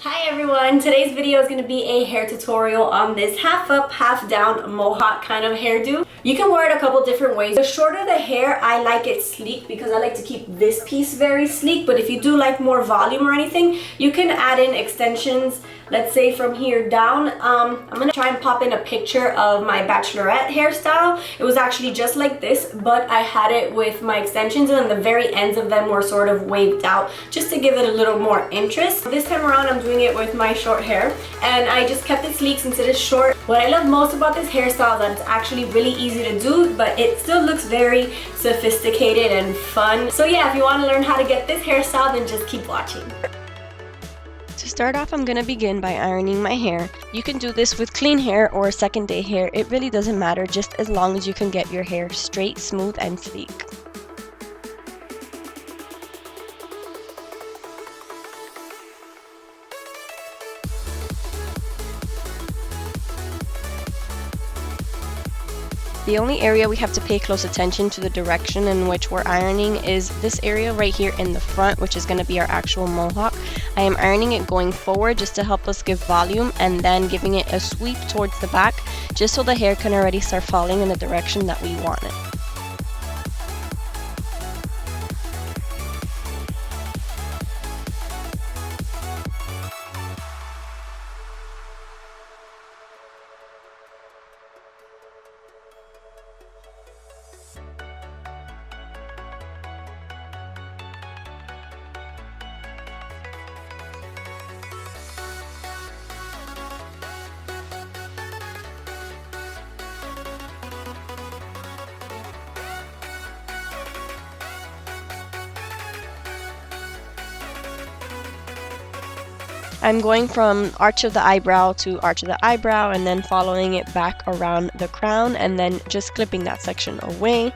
Hi everyone, today's video is going to be a hair tutorial on this half up, half down mohawk kind of hairdo. You can wear it a couple different ways. The shorter the hair, I like it sleek because I like to keep this piece very sleek, but if you do like more volume or anything, you can add in extensions, let's say from here down. I'm going to try and pop in a picture of my Bachelorette hairstyle. It was actually just like this, but I had it with my extensions and the very ends of them were sort of waved out just to give it a little more interest. This time around I'm doing it with my short hair and I just kept it sleek since it is short. What I love most about this hairstyle is that it's actually really easy to do, but it still looks very sophisticated and fun. So yeah, if you want to learn how to get this hairstyle, then just keep watching. To start off, I'm going to begin by ironing my hair. You can do this with clean hair or second day hair. It really doesn't matter, just as long as you can get your hair straight, smooth, and sleek. The only area we have to pay close attention to the direction in which we're ironing is this area right here in the front, which is going to be our actual mohawk. I am ironing it going forward just to help us give volume, and then giving it a sweep towards the back just so the hair can already start falling in the direction that we want it. I'm going from arch of the eyebrow to arch of the eyebrow and then following it back around the crown and then just clipping that section away.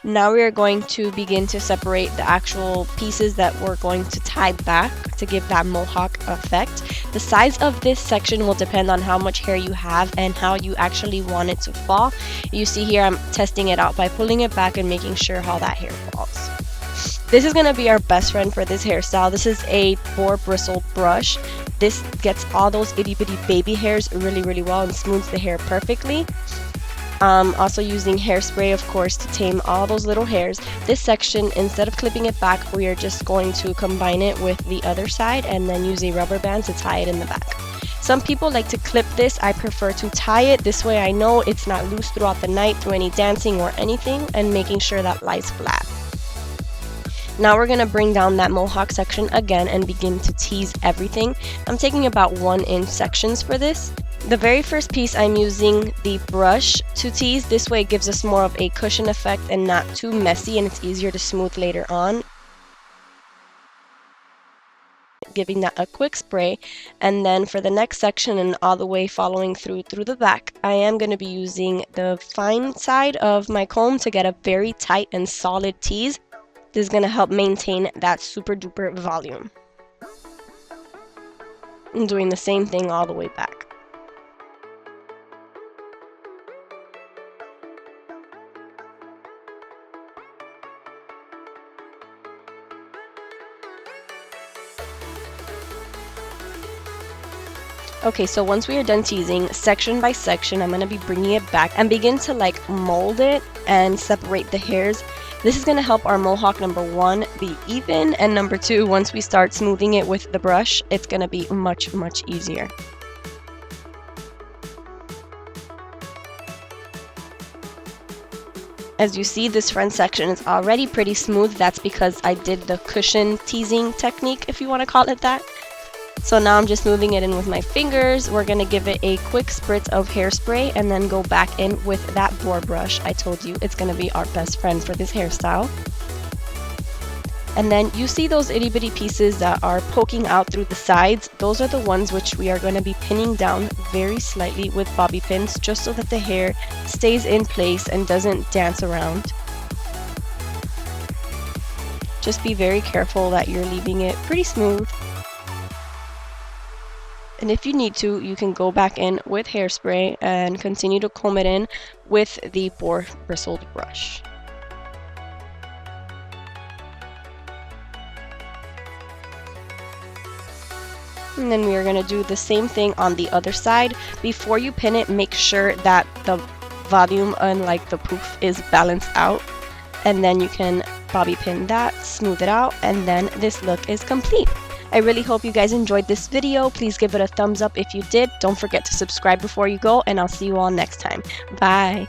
Now we are going to begin to separate the actual pieces that we're going to tie back to give that mohawk effect. The size of this section will depend on how much hair you have and how you actually want it to fall. You see here I'm testing it out by pulling it back and making sure how that hair falls. This is going to be our best friend for this hairstyle. This is a boar bristle brush. This gets all those itty bitty baby hairs really well and smooths the hair perfectly. Also using hairspray, of course, to tame all those little hairs. This section, instead of clipping it back, we are just going to combine it with the other side and then use a rubber band to tie it in the back. Some people like to clip this. I prefer to tie it. This way I know it's not loose throughout the night through any dancing or anything, and making sure that lies flat. Now we're going to bring down that mohawk section again and begin to tease everything. I'm taking about 1 inch sections for this. The very first piece I'm using the brush to tease. This way it gives us more of a cushion effect and not too messy, and it's easier to smooth later on. Giving that a quick spray, and then for the next section and all the way following through the back, I am going to be using the fine side of my comb to get a very tight and solid tease. This is going to help maintain that super duper volume. I'm doing the same thing all the way back. Okay, so once we are done teasing, section by section, I'm going to be bringing it back and begin to mold it and separate the hairs. This is going to help our mohawk, number 1, be even, and number 2, once we start smoothing it with the brush, it's going to be much easier. As you see, this front section is already pretty smooth. That's because I did the cushion teasing technique, if you want to call it that. So now I'm just moving it in with my fingers. We're going to give it a quick spritz of hairspray and then go back in with that boar brush. I told you it's going to be our best friend for this hairstyle. And then you see those itty bitty pieces that are poking out through the sides. Those are the ones which we are going to be pinning down very slightly with bobby pins, just so that the hair stays in place and doesn't dance around. Just be very careful that you're leaving it pretty smooth. And if you need to, you can go back in with hairspray and continue to comb it in with the boar bristled brush. And then we are going to do the same thing on the other side. Before you pin it, make sure that the volume and like the poof is balanced out, and then you can bobby pin that, smooth it out, and then this look is complete. I really hope you guys enjoyed this video. Please give it a thumbs up if you did. Don't forget to subscribe before you go, and I'll see you all next time. Bye.